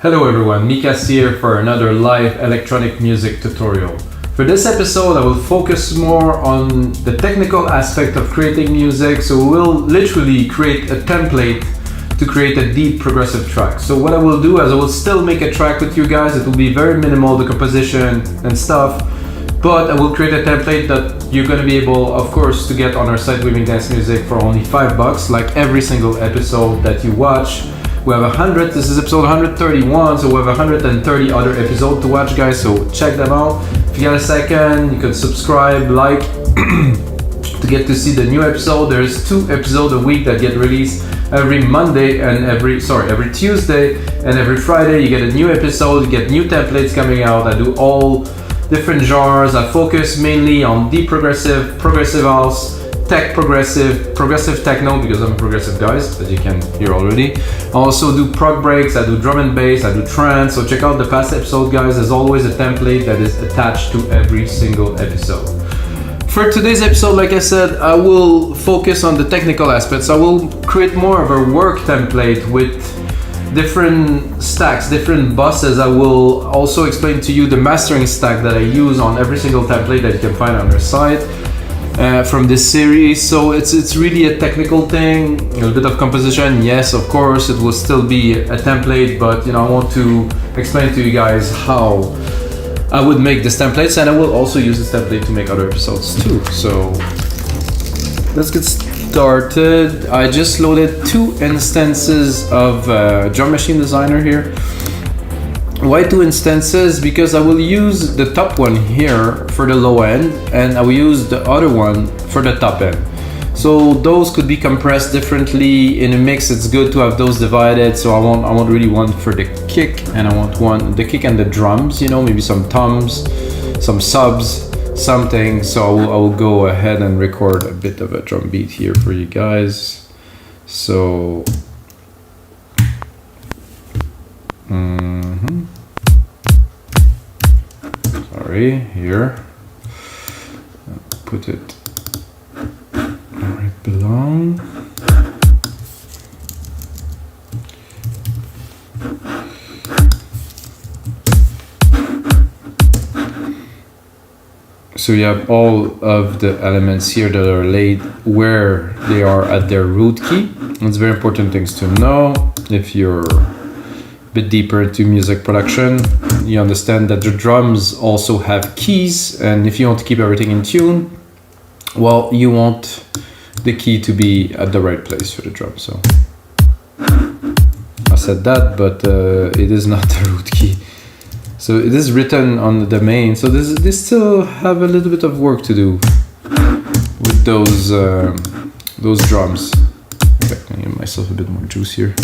Hello everyone, Mikas here for another live electronic music tutorial. For this episode I will focus more on the technical aspect of creating music, so we'll literally create a template to create a deep progressive track. So what I will do is I will still make a track with you guys. It will be very minimal, the composition and stuff, but I will create a template that you're going to be able, of course, to get on our site Weaving Dance Music for only $5, like every single episode that you watch. We have 100, this is episode 131, so we have 130 other episodes to watch, guys, so check them out. If you got a second, you can subscribe, like, to get to see the new episode. There's 2 episodes a week that get released every Monday and every Tuesday and every Friday. You get a new episode, you get new templates coming out. I do all different genres. I focus mainly on deep progressive, progressive house, tech progressive techno, because I'm a progressive guy, as you can hear already. I also do prog breaks, I do drum and bass, I do trance, so check out the past episode, guys. There's always a template that is attached to every single episode. For today's episode, like I said, I will focus on the technical aspects. I will create more of a work template with different stacks, different buses. I will also explain to you the mastering stack that I use on every single template that you can find on our site. From this series, so it's really a technical thing, a little bit of composition. Yes, of course, it will still be a template, but I want to explain to you guys how I would make this templates, and I will also use this template to make other episodes too. So let's get started. I just loaded 2 instances of Drum Machine Designer here. Why 2 instances? Because I will use the top one here for the low end, and I will use the other one for the top end. So those could be compressed differently in a mix. It's good to have those divided. So I want really one for the kick, and I want the kick and the drums. Maybe some toms, some subs, something. So I will go ahead and record a bit of a drum beat here for you guys. So. Sorry, here. Put it where it belongs. So you have all of the elements here that are laid where they are at their root key. It's very important things to know. If you're bit deeper into music production, you understand that the drums also have keys, and if you want to keep everything in tune, well, you want the key to be at the right place for the drum. So I said that, but it is not the root key. So it is written on the main, so they still have a little bit of work to do with those drums. Okay, I give myself a bit more juice here.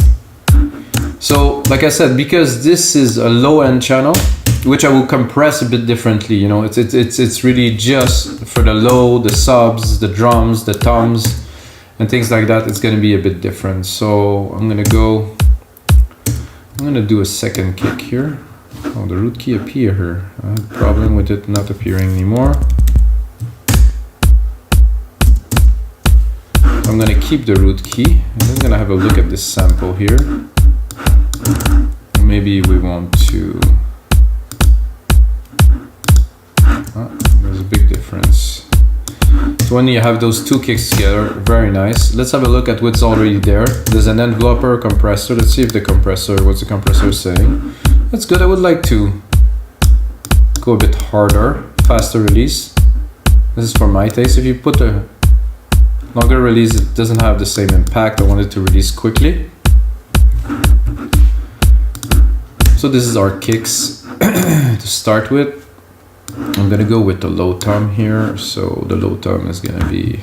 So, like I said, because this is a low-end channel, which I will compress a bit differently, it's really just for the low, the subs, the drums, the toms, and things like that. It's gonna be a bit different. So I'm gonna do a second kick here. Oh, the root key appeared here. I had a problem with it not appearing anymore. I'm gonna keep the root key, and I'm gonna have a look at this sample here. Maybe we want to. There's a big difference. So when you have those 2 kicks together, very nice. Let's have a look at what's already there. There's an enveloper, compressor. Let's see if what's the compressor saying. That's good. I would like to go a bit harder, faster release. This is for my taste. If you put a longer release, it doesn't have the same impact. I want it to release quickly. So this is our kicks to start with. I'm gonna go with the low tom here. So the low tom is gonna be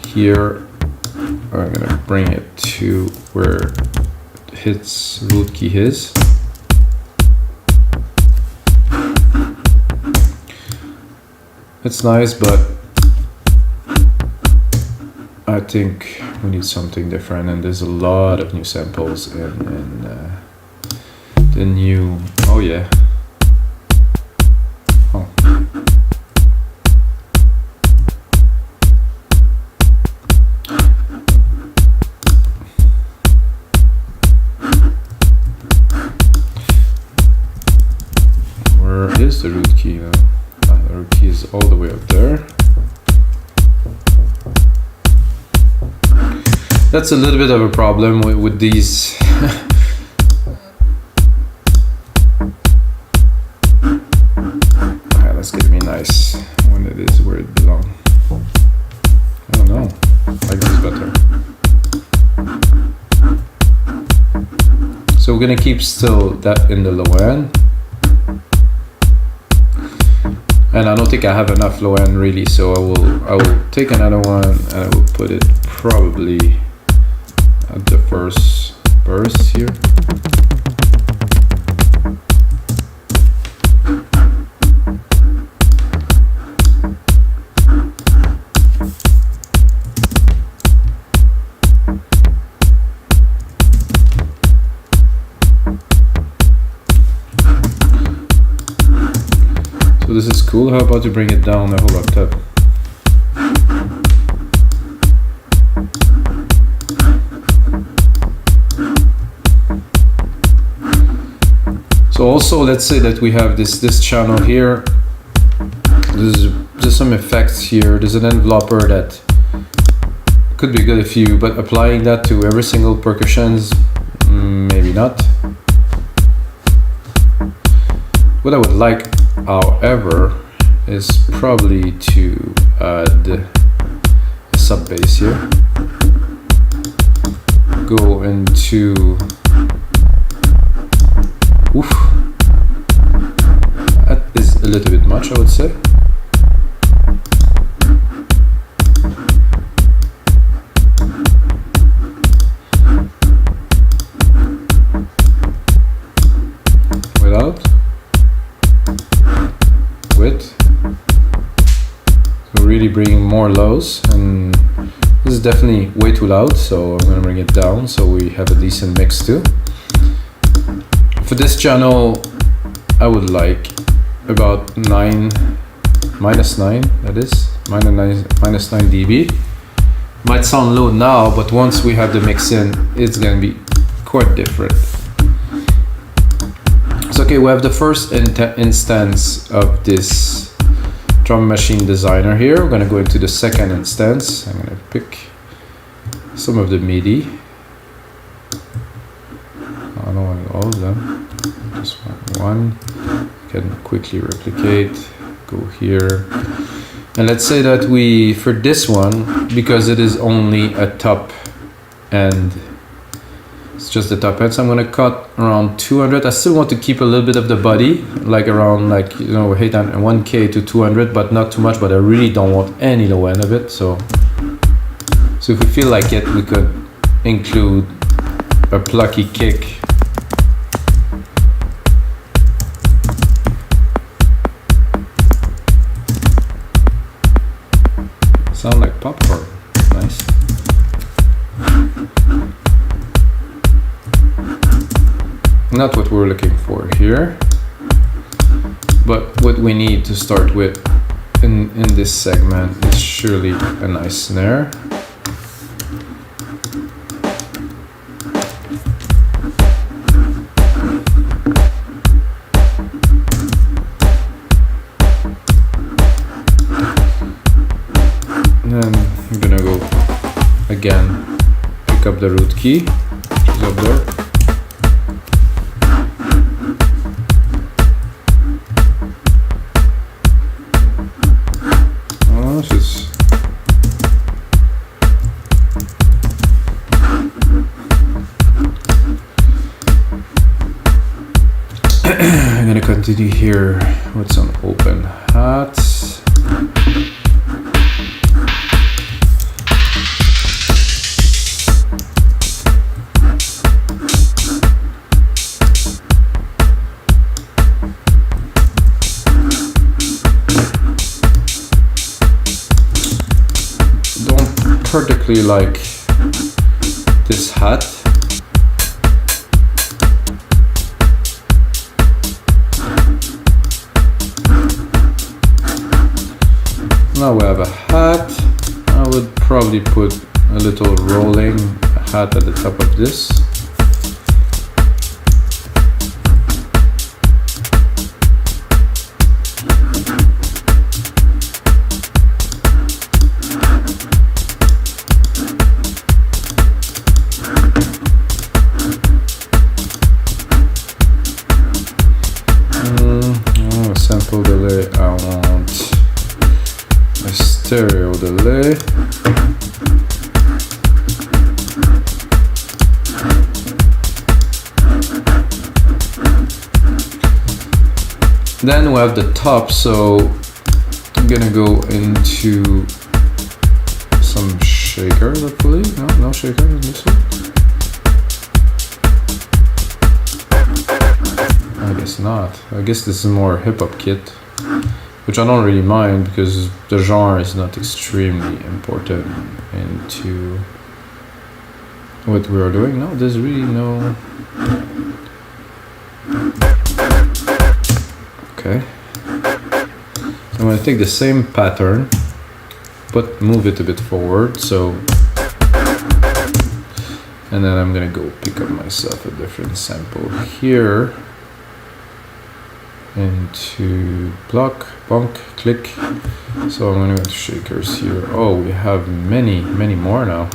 here. I'm gonna bring it to where its root key is. It's nice, but I think we need something different, and there's a lot of new samples in the new. Oh yeah. Oh. is the root key now? The root key is all the way up there. That's a little bit of a problem with these. Alright, let's get me nice when it is where it belongs. I don't know. Like this better. So we're gonna keep still that in the low end. And I don't think I have enough low end really, so I will take another one and I will put it probably at the first verse here. So this is cool. How about you bring it down a whole octave? So also, let's say that we have this channel here. There's some effects here. There's an enveloper that could be good if you, but applying that to every single percussions, maybe not. What I would like, however, is probably to add a sub bass here. Go into, oof, that is a little bit much, I would say. Without. Width. So really bringing more lows, and this is definitely way too loud, so I'm gonna bring it down so we have a decent mix too. For this channel, I would like about minus 9, that is, minus 9 dB. Might sound low now, but once we have the mix in, it's gonna be quite different. So okay, we have the first instance of this drum machine designer here. We're gonna go into the second instance. I'm gonna pick some of the MIDI. I don't want all of them, just one. Can quickly replicate, go here. And let's say that we, for this one, because it is only a top end, it's just the top end, so I'm gonna cut around 200. I still want to keep a little bit of the body, like around, like, you know, 1K to 200, but not too much, but I really don't want any low end of it. So if we feel like it, we could include a plucky kick. Sound like popcorn, nice. Not what we're looking for here, but what we need to start with in this segment is surely a nice snare. And then I'm gonna go again, pick up the root key, which is up there. I'm gonna continue here with some open hats. Don't particularly like this hat. Now we have a hat. I would probably put a little rolling hat at the top of this. sample delay, I want a stereo delay. Then we have the top, so I'm gonna go into some shaker, hopefully. No shaker in this one. I guess not. I guess this is more hip-hop kit, which I don't really mind because the genre is not extremely important into what we are doing. No, there's really no... Okay. I'm gonna take the same pattern, but move it a bit forward, so... And then I'm gonna go pick up myself a different sample here. Into block, bonk, click. So I'm gonna go to shakers here. Oh, we have many more now.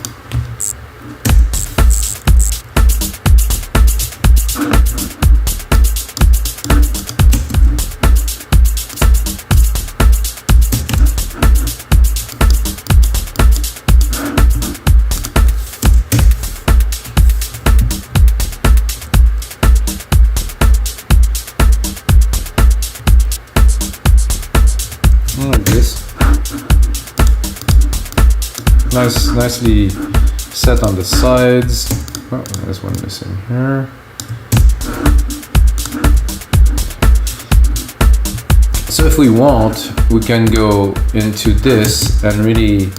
Like this. Nicely set on the sides. Oh, there's one missing here. So if we want, we can go into this and really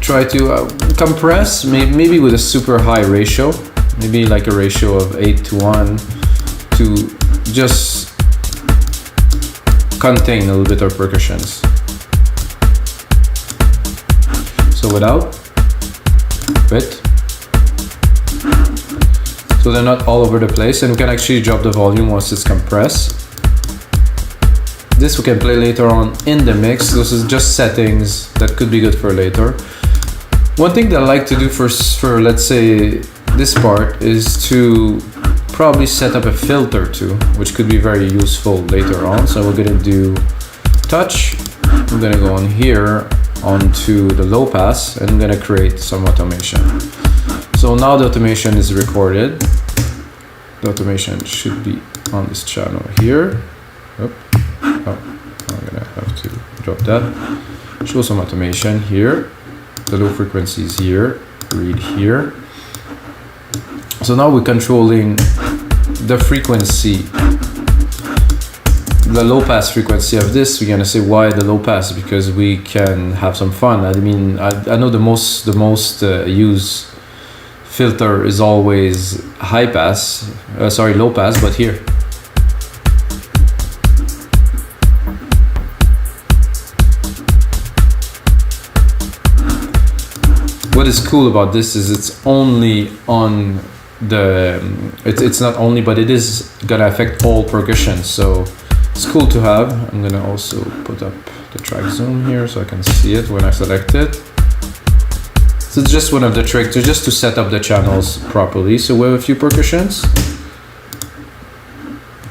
try to compress, maybe with a super high ratio, maybe like a ratio of 8:1, to just contain a little bit of percussions. So without, with. So they're not all over the place, and we can actually drop the volume once it's compressed. This we can play later on in the mix. This is just settings that could be good for later. One thing that I like to do for let's say this part is to probably set up a filter too, which could be very useful later on. So we're gonna do touch. I'm gonna go on here onto the low pass, and I'm gonna create some automation. So now the automation is recorded. The automation should be on this channel here. Oh, I'm gonna have to drop that. Show some automation here. The low frequency is here. Read here. So now we're controlling the frequency, the low pass frequency of this. We're gonna say why the low pass, because we can have some fun. I mean, I know the most used filter is always high pass, low pass, but here. What is cool about this is it's only on the, it's not only, but it is gonna affect all percussions, so it's cool to have. I'm gonna also put up the track zoom here so I can see it when I select it. So it's just one of the tricks, just to set up the channels properly. So we have a few percussions.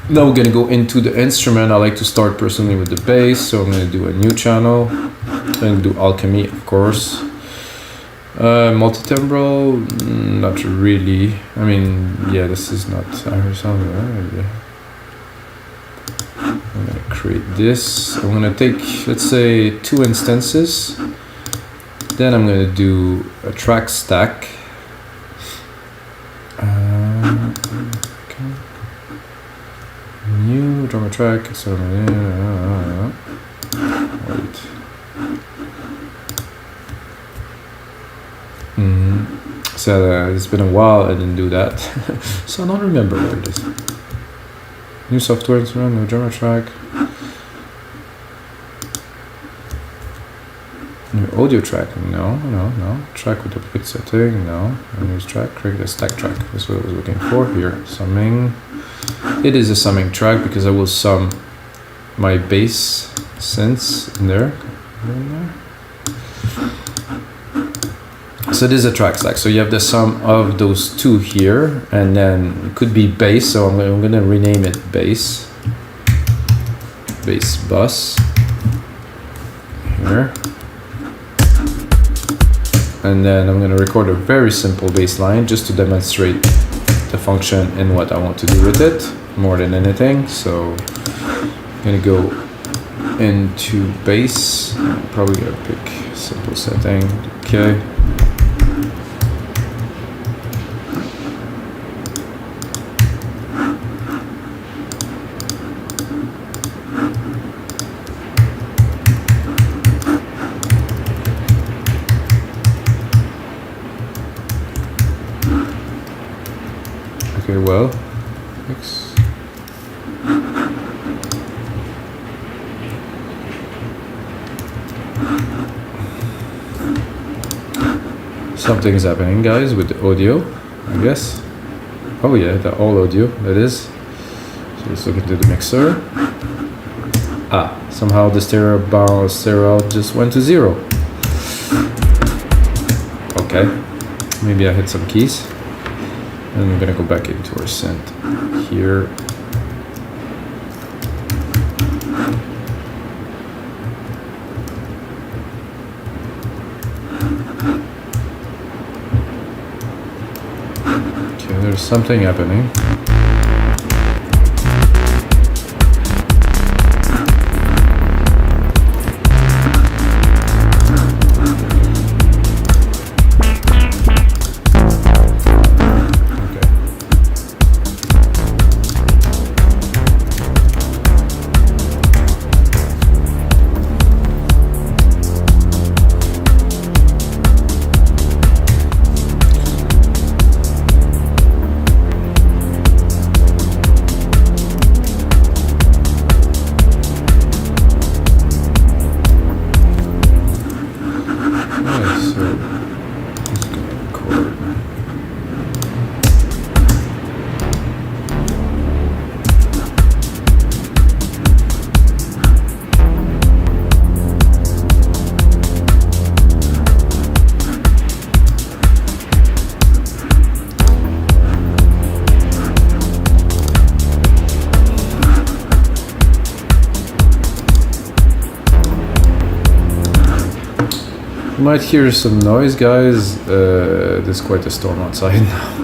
Now we're gonna go into the instrument. I like to start personally with the bass, so I'm gonna do a new channel. I'm gonna do alchemy, of course. Multi-timbral, not really. I mean, yeah, this is not Irish sound. I'm gonna create this. I'm gonna take, let's say, 2 instances. Then I'm gonna do a track stack. Okay. New drummer track. So wait. So it's been a while I didn't do that, so I don't remember where it is. New software instrument, new drummer track, new audio track. No. Track with the quick setting. No. A new track. Create a stack track. That's what I was looking for here. Summing. It is a summing track because I will sum my bass synths in there. So this is a track stack. So you have the sum of those two here, and then it could be bass. So I'm gonna rename it bass. bass bus here. And then I'm going to record a very simple bass line just to demonstrate the function and what I want to do with it more than anything. So I'm going to go into bass. I'm probably going to pick simple setting. Okay. Okay, well, something's happening, guys, with the audio, I guess. Oh yeah, the all audio, that is. So let's look into the mixer. Ah, somehow the stereo out just went to 0. Okay, maybe I hit some keys. And I'm gonna go back into our synth here. Okay, there's something happening. You might hear some noise, guys. There's quite a storm outside now.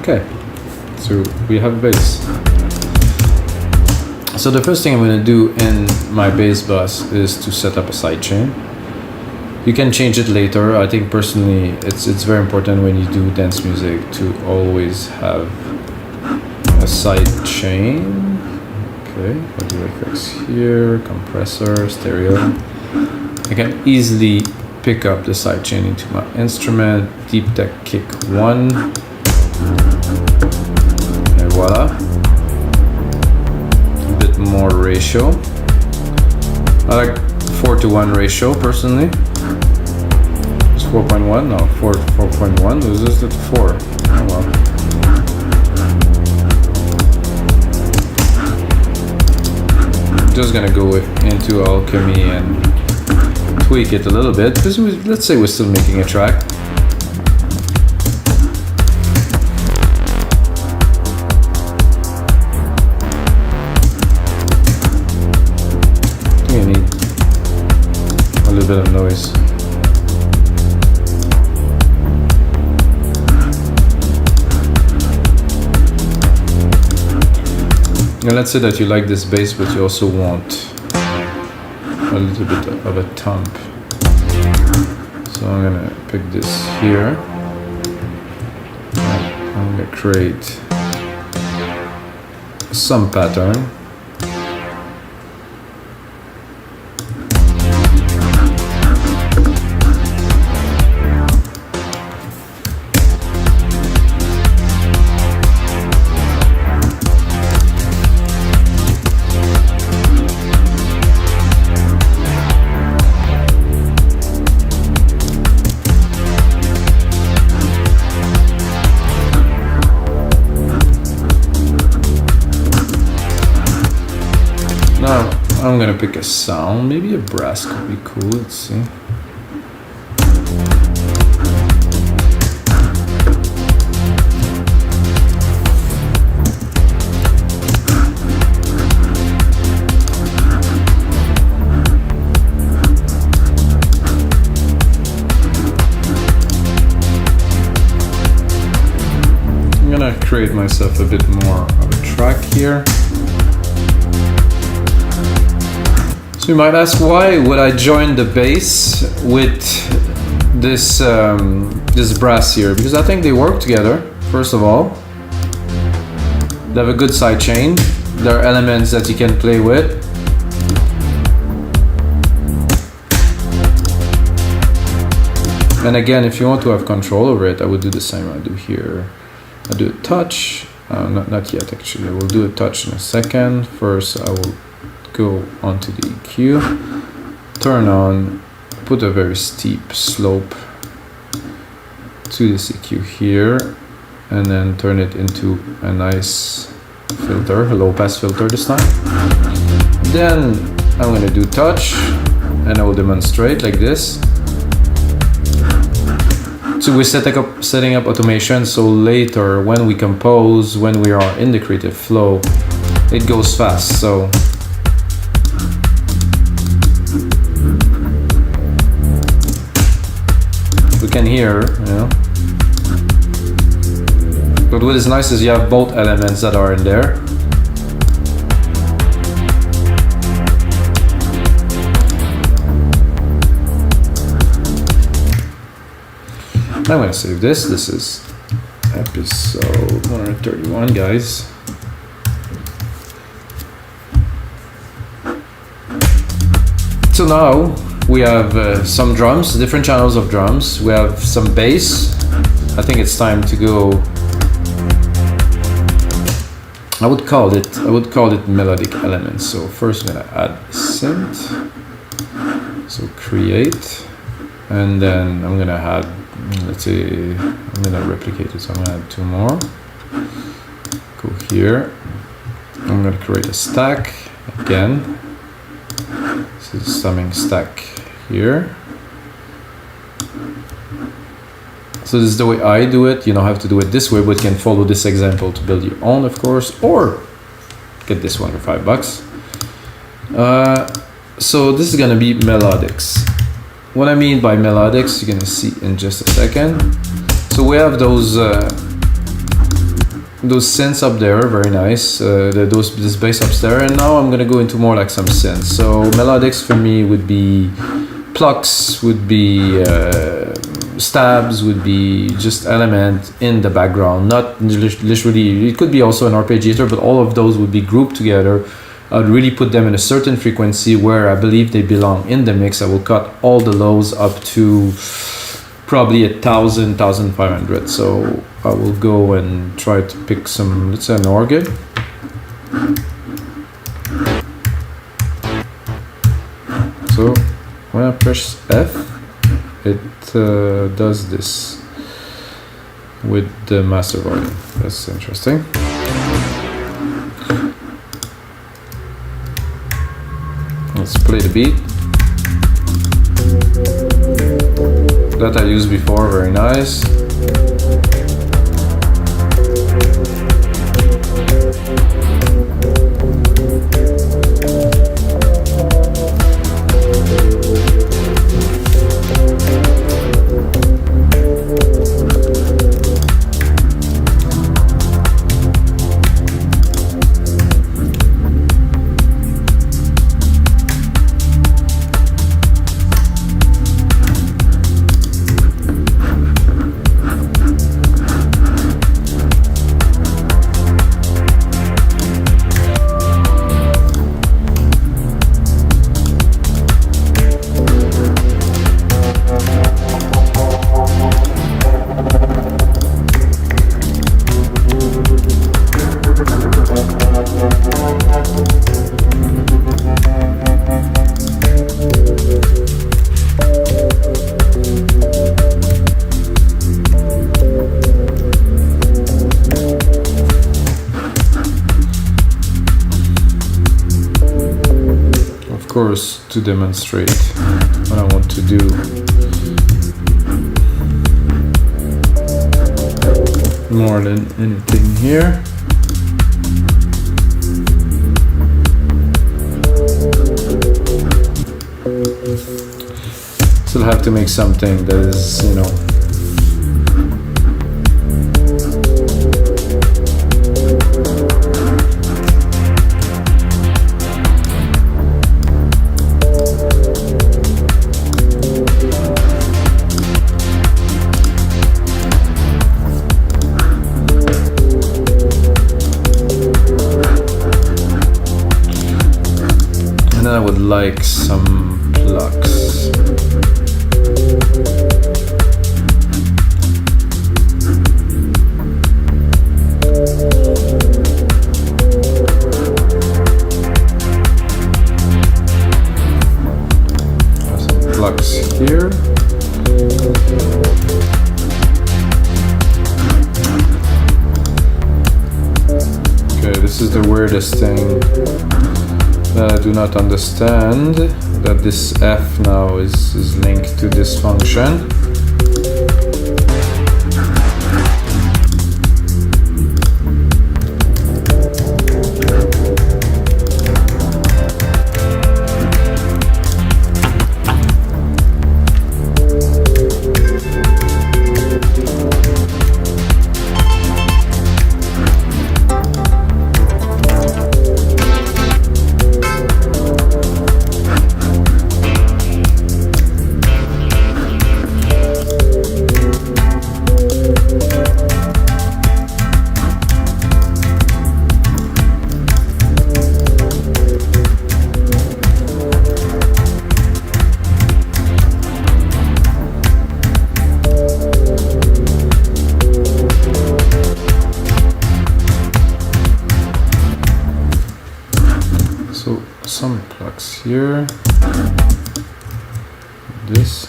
Okay, so we have a bass. So the first thing I'm going to do in my bass bus is to set up a sidechain. You can change it later. I think personally it's very important when you do dance music to always have a sidechain. Okay, I'll do FX here, compressor, stereo. I can easily pick up the sidechain into my instrument, deep tech kick 1. And voila. A bit more ratio. I like 4:1 ratio personally. It's 4.1? No, 4.1. This is at 4. Oh well. I'm just gonna go into Alchemy and tweak it a little bit because let's say we're still making a track. Bit of noise. And let's say that you like this bass, but you also want a little bit of a thump. So I'm gonna pick this here. I'm gonna create some pattern. I'm gonna pick a sound. Maybe a brass could be cool. Let's see. Create myself a bit more of a track here. So you might ask, why would I join the bass with this this brass here? Because I think they work together. First of all, they have a good side chain. There are elements that you can play with. And again, if you want to have control over it, I would do the same I do here. I do a touch, not yet actually, I will do a touch in a second. First I will go onto the EQ, turn on, put a very steep slope to this EQ here, and then turn it into a nice filter, a low pass filter this time. Then I'm going to do touch, and I will demonstrate like this. So we're setting up automation, so later when we compose, when we are in the creative flow, it goes fast. So we can hear, you know. But what is nice is you have both elements that are in there. I'm going to save this. This is episode 131, guys. So now we have some drums, different channels of drums. We have some bass. I think it's time to go. I would call it melodic elements. So first I'm going to add synth. So create, and then I'm going to add. Let's say I'm gonna replicate it, so I'm gonna add two more. Go here. I'm gonna create a stack again. This is summing stack here. So this is the way I do it. You don't have to do it this way, but you can follow this example to build your own, of course, or get this one for $5. So this is gonna be melodics. What I mean by melodics, you're gonna see in just a second. So we have those synths up there, very nice. This bass up there, and now I'm gonna go into more like some synths. So melodics for me would be plucks, would be stabs, would be just element in the background, not literally. It could be also an arpeggiator, but all of those would be grouped together. I'd really put them in a certain frequency where I believe they belong in the mix. I will cut all the lows up to probably 1,000, 1,500. So I will go and try to pick some, let's say an organ. So when I press F, it does this with the master volume. That's interesting. Let's play the beat that I used before, very nice. course, to demonstrate what I want to do. More than anything here. Still have to make something that is, you know, I would like some plucks. Some plucks here. Okay, this is the weirdest thing. I do not understand that this F now is linked to this function. So some plugs here, this.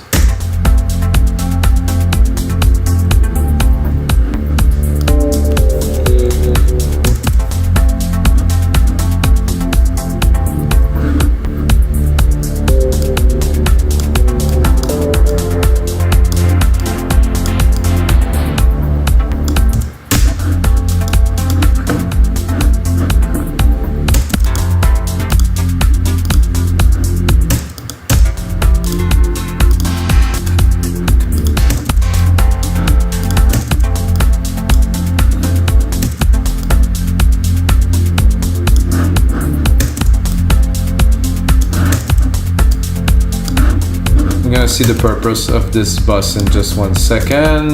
I'm gonna see the purpose of this bus in just 1 second.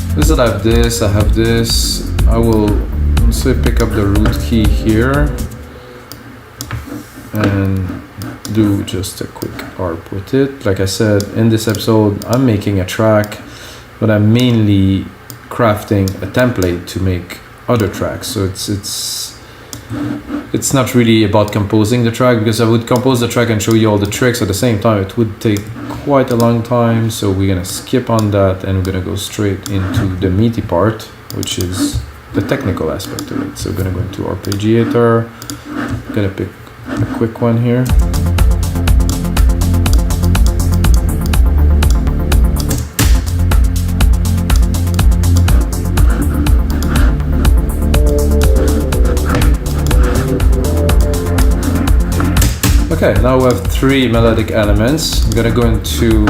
Because I have this, I have this. I will also pick up the root key here and do just a quick ARP with it. Like I said, in this episode, I'm making a track, but I'm mainly crafting a template to make other tracks. So it's not really about composing the track, because I would compose the track and show you all the tricks at the same time. It would take quite a long time, so we're gonna skip on that and we're gonna go straight into the meaty part, which is the technical aspect of it. So we're gonna go into arpeggiator. I'm gonna pick a quick one here. Okay, now we have 3 melodic elements. I'm gonna go into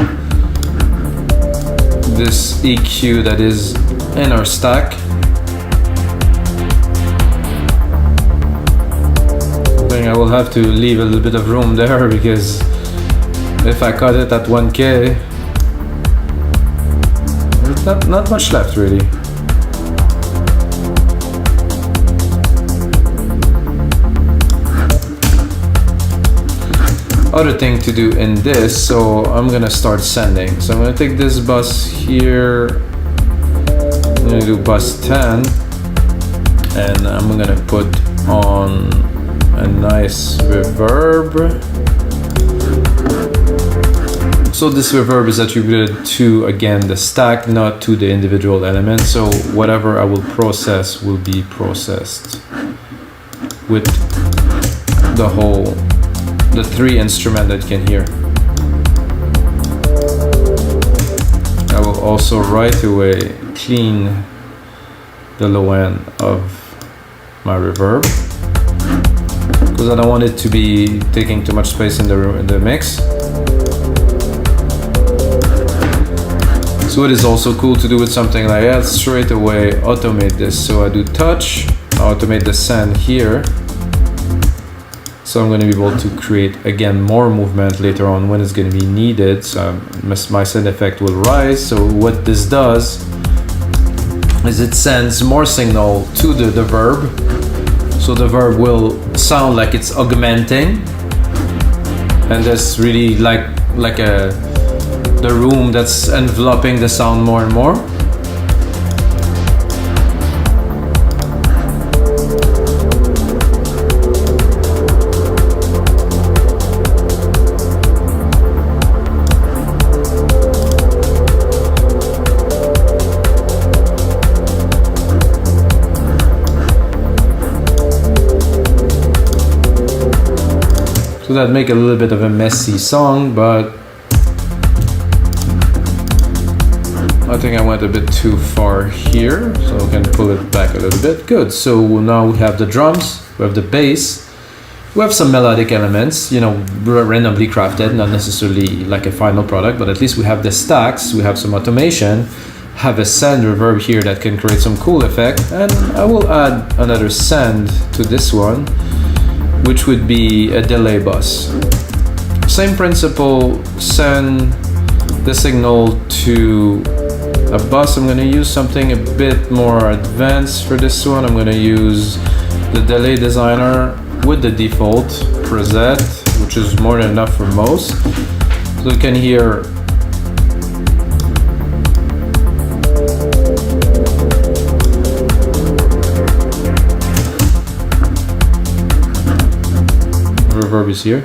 this EQ that is in our stack. I think I will have to leave a little bit of room there, because if I cut it at 1K, there's not much left really. Other thing to do in this, so I'm gonna start sending. So I'm gonna take this bus here, I'm gonna do bus 10, and I'm gonna put on a nice reverb. So this reverb is attributed to, again, the stack, not to the individual elements. So whatever I will process will be processed with the whole the 3 instruments that you can hear. I will also right away clean the low end of my reverb because I don't want it to be taking too much space in the mix. So it is also cool to do with something like that, straight away automate this. So I do touch, I automate the send here. So I'm going to be able to create again more movement later on when it's going to be needed. So my send effect will rise. So what this does is it sends more signal to the verb. So the verb will sound like it's augmenting, and that's really like the room that's enveloping the sound more and more. So that make a little bit of a messy song, but I think I went a bit too far here, so I can pull it back a little bit. Good, so now we have the drums, we have the bass, we have some melodic elements, you know, randomly crafted, not necessarily like a final product, but at least we have the stacks, we have some automation, have a send reverb here that can create some cool effect, and I will add another send to this one, which would be a delay bus. Same principle, send the signal to a bus. I'm going to use something a bit more advanced for this one. I'm going to use the delay designer with the default preset, which is more than enough for most. So you can hear reverb is here.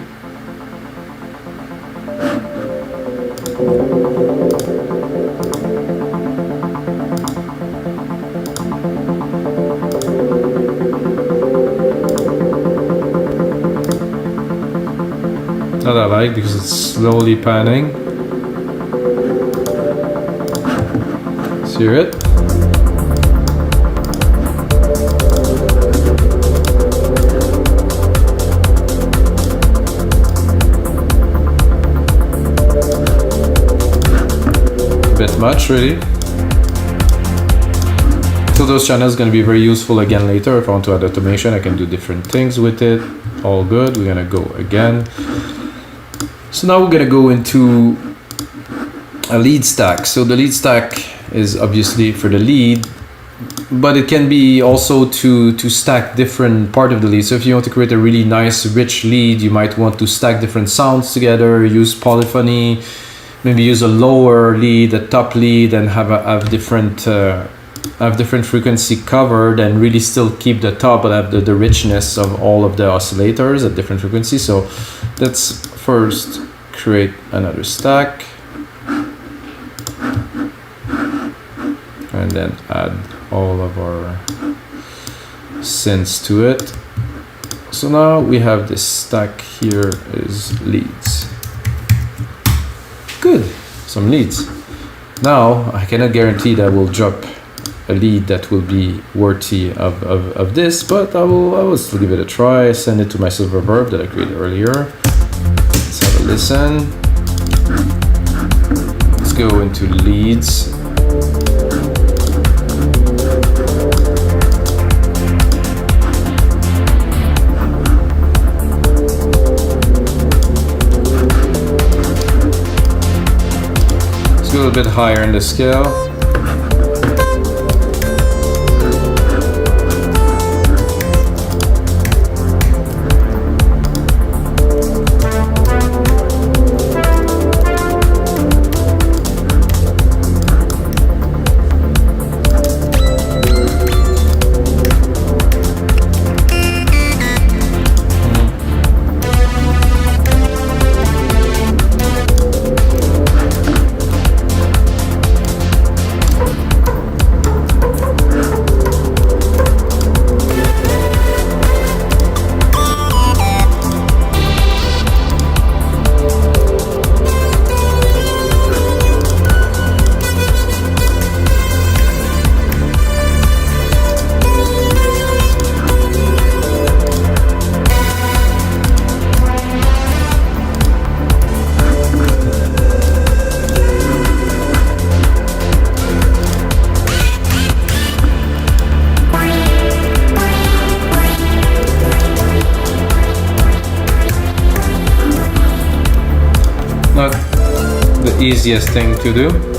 That I like because it's slowly panning. Let's hear it. Bit much really. So those channels going to be very useful again later. If I want to add automation, I can do different things with it. All good. We're gonna go again. So now we're gonna go into a lead stack. So the lead stack is obviously for the lead, but it can be also to stack different part of the lead. So if you want to create a really nice rich lead, you might want to stack different sounds together, use polyphony, maybe use a lower lead, a top lead, and have different frequency covered, and really still keep the top but have the richness of all of the oscillators at different frequencies. So let's first create another stack and then add all of our synths to it. So now we have this stack here is leads. Good, some leads. Now I cannot guarantee that we'll drop a lead that will be worthy of this, but I will still give it a try. Send it to my silver reverb that I created earlier. Let's have a listen. Let's go into leads. Let's go a bit higher in the scale. Not the easiest thing to do.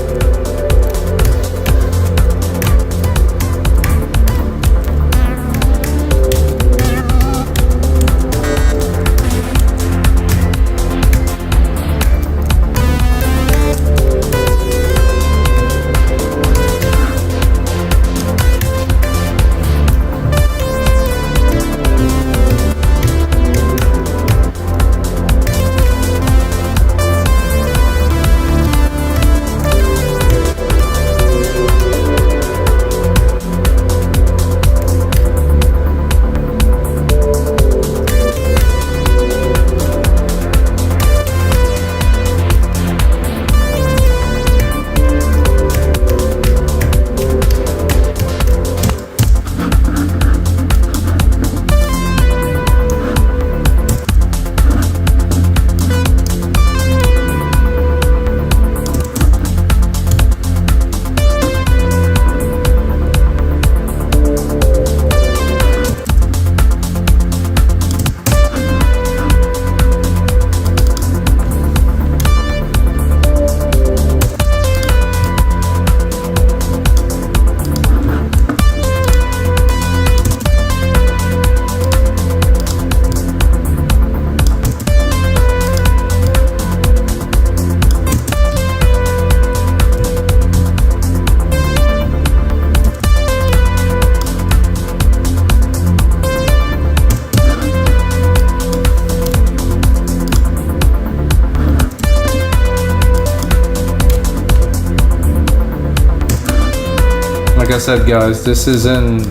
Like I said, guys, this isn't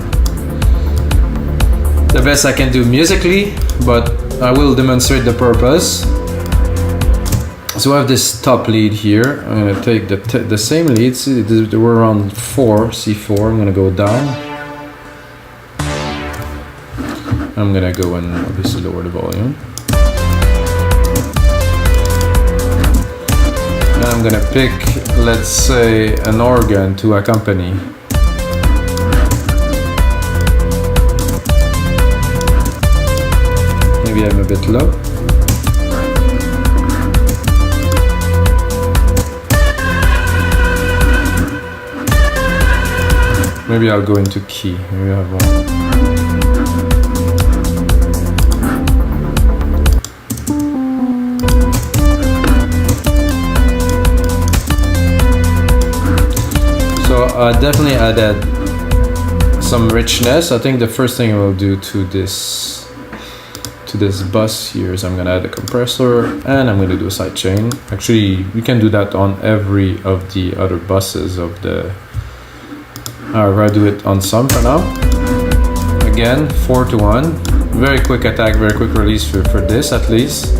the best I can do musically, but I will demonstrate the purpose. So I have this top lead here. I'm gonna take the same lead. See, they were around 4, C4. I'm gonna go down. I'm gonna go and obviously lower the volume. And I'm gonna pick, let's say, an organ to accompany. Maybe I'm a bit low. Maybe I'll go into key. Maybe I have one. So I definitely added some richness. I think the first thing I will do to this bus here is I'm gonna add a compressor and I'm gonna do a sidechain. Actually, we can do that on every of the other buses of the. I'll do it on some for now. Again, 4-to-1. Very quick attack, very quick release for this at least.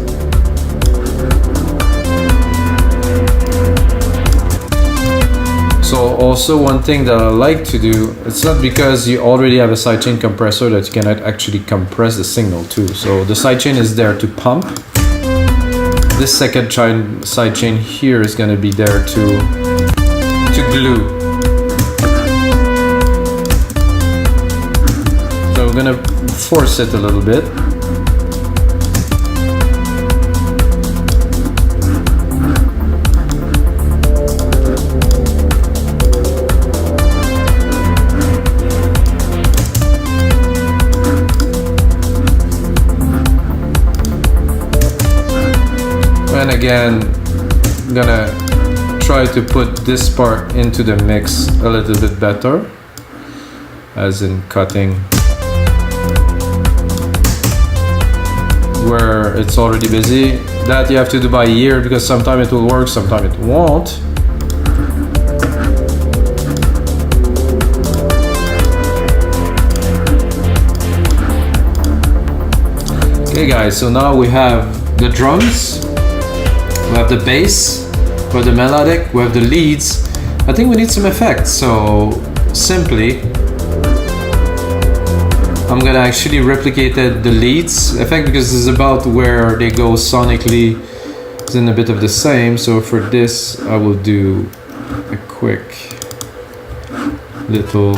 So also one thing that I like to do, it's not because you already have a sidechain compressor that you cannot actually compress the signal too. So the sidechain is there to pump. This second sidechain here is going to be there to glue. So I'm going to force it a little bit. And again, I'm gonna try to put this part into the mix a little bit better, as in cutting where it's already busy. That you have to do by ear because sometimes it will work, sometimes it won't. Okay guys, so now we have the drums. We have the bass, we have the melodic, we have the leads. I think we need some effects, so simply I'm gonna actually replicate the leads effect because this is about where they go sonically. It's in a bit of the same, so for this I will do a quick little,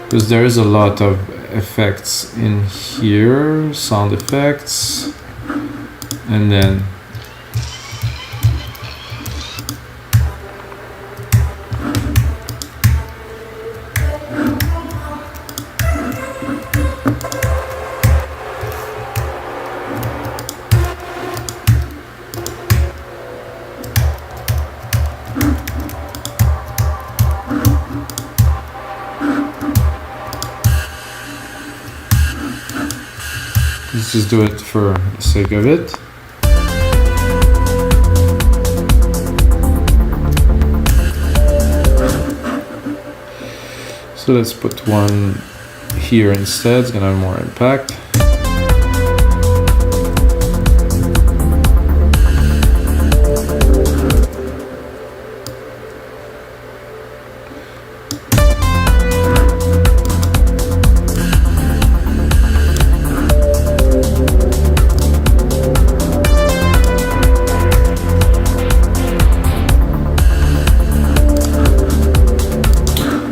because there is a lot of effects in here, sound effects. And then just do it for the sake of it. So let's put one here instead, it's gonna have more impact.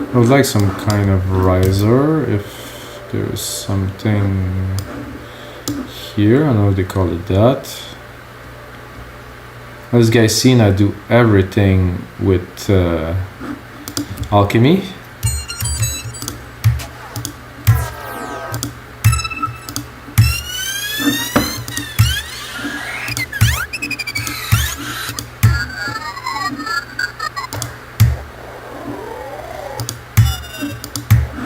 I would like some kind of riser, if there's something here, I don't know if they call it that. As you guys seen, I do everything with alchemy.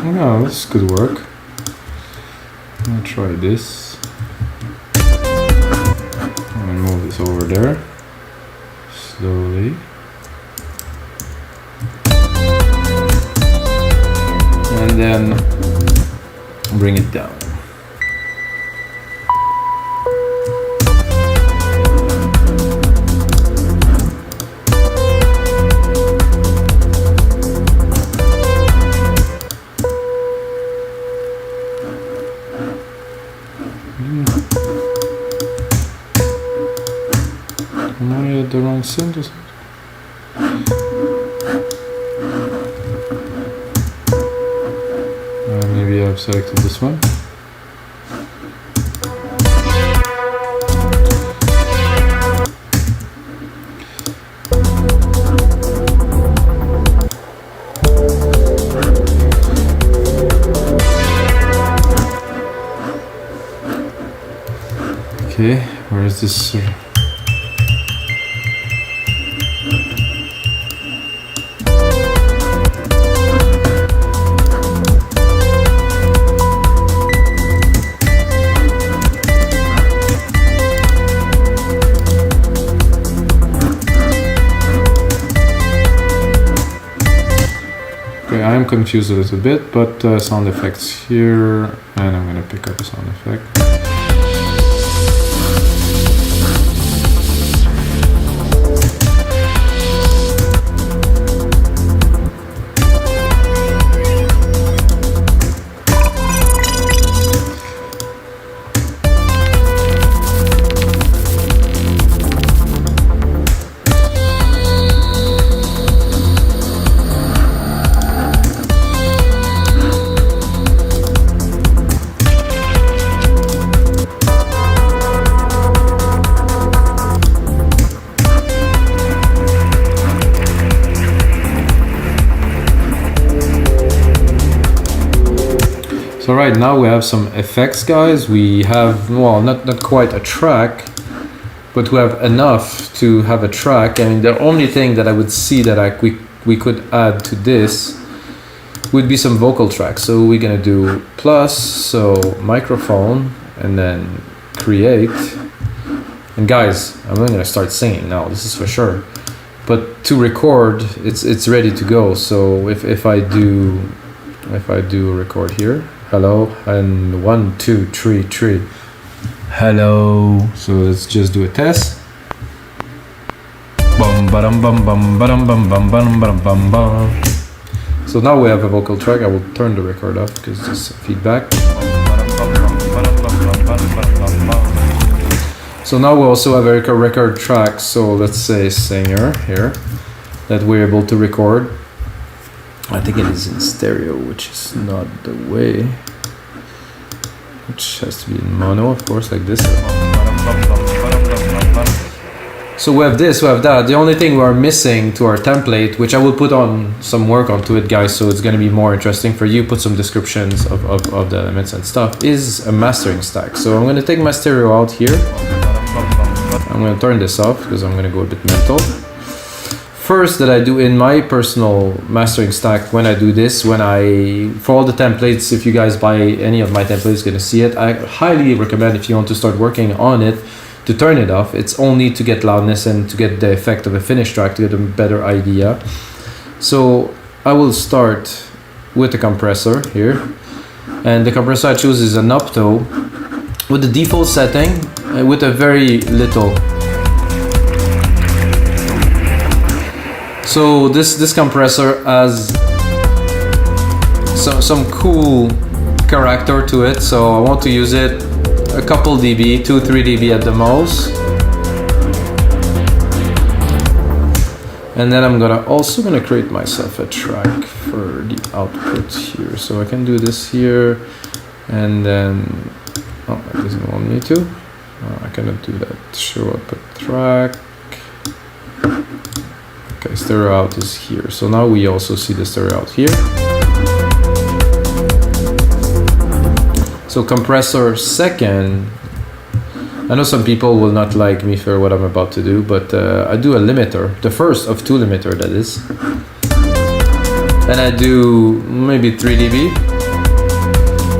No, this could work. I'll try this. I'm gonna move this over there slowly. And then bring it down. Am I at the wrong synth or something? Maybe I've selected this one. Okay, where is this? Okay, I'm confused a little bit, but sound effects here, and I'm gonna pick up a sound effect. So right now we have some effects, guys. We have, well, not quite a track, but we have enough to have a track. And the only thing that I would see that we could add to this would be some vocal tracks. So we're gonna do plus, so microphone, and then create. And guys, I'm not gonna start singing now, this is for sure. But to record, it's ready to go. So if I do record here, hello, and 1 2 3 3, hello. So let's just do a test. Bum bum bum bum bum bum bum bum bum bum bum. So now we have a vocal track. I will turn the record off because there's feedback. So now we also have a record track. So let's say singer here that we're able to record. I think it is in stereo, which is not the way. Which has to be in mono, of course, like this. So we have this, we have that. The only thing we are missing to our template, which I will put on some work onto it, guys, so it's going to be more interesting for you, put some descriptions of the elements and stuff, is a mastering stack. So I'm going to take my stereo out here. I'm going to turn this off because I'm going to go a bit mental. first that I do in my personal mastering stack when I do this, for all the templates, if you guys buy any of my templates, you're gonna see it. I highly recommend, if you want to start working on it, to turn it off. It's only to get loudness and to get the effect of a finished track, to get a better idea. So I will start with the compressor here, and the compressor I choose is an Opto with the default setting with a very little. So this compressor has some cool character to it, so I want to use it a couple dB, 2-3 dB at the most. And then I'm also gonna create myself a track for the output here. So I can do this here, and then, oh, it doesn't want me to. I cannot do that. Show output track. Okay, stereo out is here. So now we also see the stereo out here. So compressor second. I know some people will not like me for what I'm about to do, but I do a limiter, the first of 2 limiter, that is. And I do maybe 3 dB.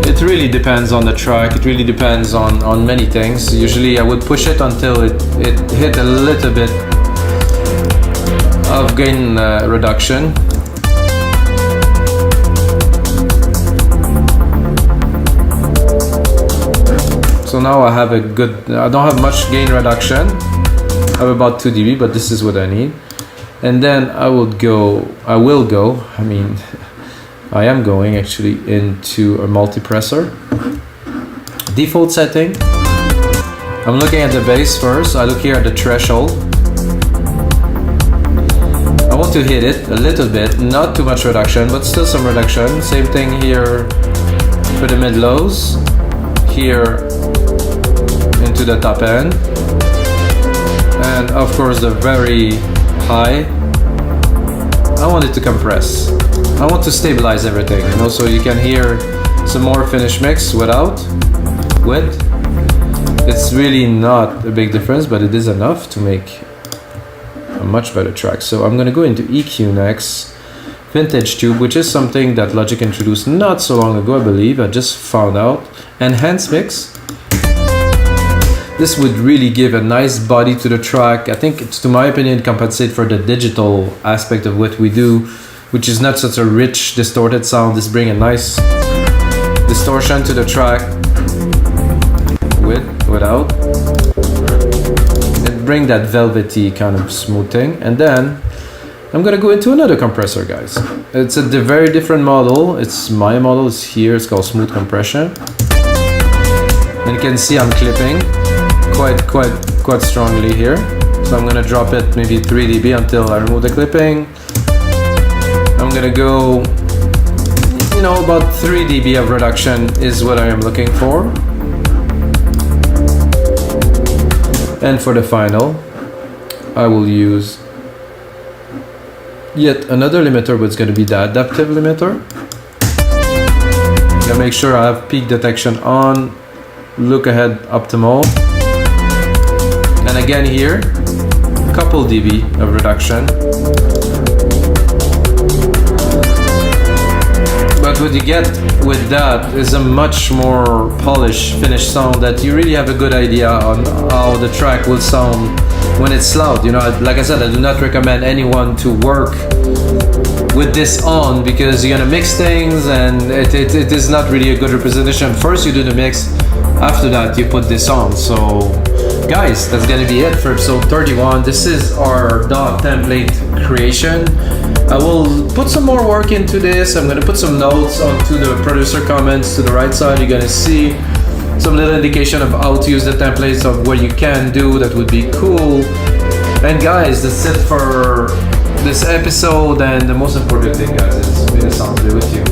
It really depends on the track, it really depends on many things. Usually I would push it until it hit a little bit of gain reduction. So now I have I don't have much gain reduction. I have about 2 dB, but this is what I need. And then I am going actually into a multipressor. Default setting. I'm looking at the bass first. I look here at the threshold. I want to hit it a little bit, not too much reduction, but still some reduction. Same thing here for the mid-lows. Here into the top end, and of course the very high. I want it to compress. I want to stabilize everything, and also you can hear some more finish mix with. It's really not a big difference, but it is enough to make a much better track. So I'm gonna go into EQ next. Vintage tube, which is something that Logic introduced not so long ago, I believe. I just found out. Enhance mix. This would really give a nice body to the track. I think it's, to my opinion, compensate for the digital aspect of what we do, which is not such a rich, distorted sound. This brings a nice distortion to the track without. It brings that velvety kind of smoothing. And then I'm gonna go into another compressor, guys. It's a very different model. It's my model, it's here, it's called Smooth Compression. And you can see I'm clipping quite strongly here. So I'm gonna drop it maybe 3 dB until I remove the clipping. I'm gonna go, about 3 dB of reduction is what I am looking for. And for the final, I will use yet another limiter, but it's gonna be the adaptive limiter. Gotta make sure I have peak detection on, look ahead optimal. And again here, a couple dB of reduction. But what you get with that is a much more polished, finished sound that you really have a good idea on how the track will sound when it's loud. Like I said, I do not recommend anyone to work with this on, because you're gonna mix things and it is not really a good representation. First you do the mix, after that you put this on. So guys, that's gonna be it for episode 31. This is our DAW template creation. I will put some more work into this. I'm gonna put some notes onto the producer comments to the right side. You're gonna see some little indication of how to use the templates, of what you can do. That would be cool. And guys, that's it for this episode. And the most important thing, guys, is may the sound be with you.